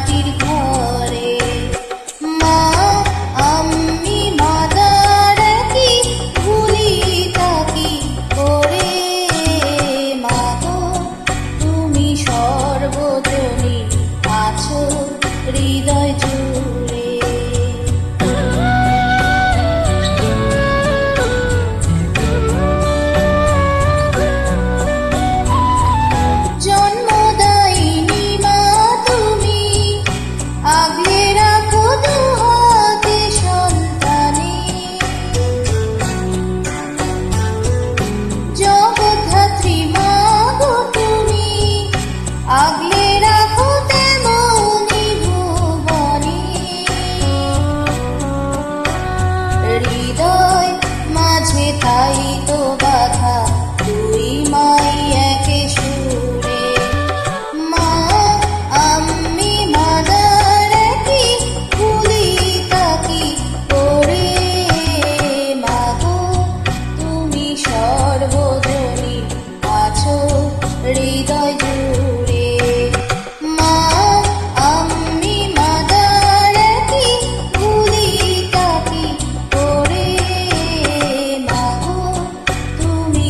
মাটির ঘরে। মা আমি মাদার কি ভুলি তাকি করে। মা গো তুমি সর্বজনী আছো হৃদয় জুড়ে। জন্মদায়িনী মা তুমি আগলে রাখো দুহাতে সন্তানে। জগদ্ধাত্রী মা গো তুমি আগলে রাখো তেমনি ভুবনে। হৃদয় মাঝে তাই তো বাধা দুই মাই একে সুরে। মা আমি মাদার কি ভুলি তাকি করে। মা গো তুমি সর্বজনী আছো হৃদয় জুড়ে। মা আমি মাদার কি ভুলি তাকি করে। মা গো তুমি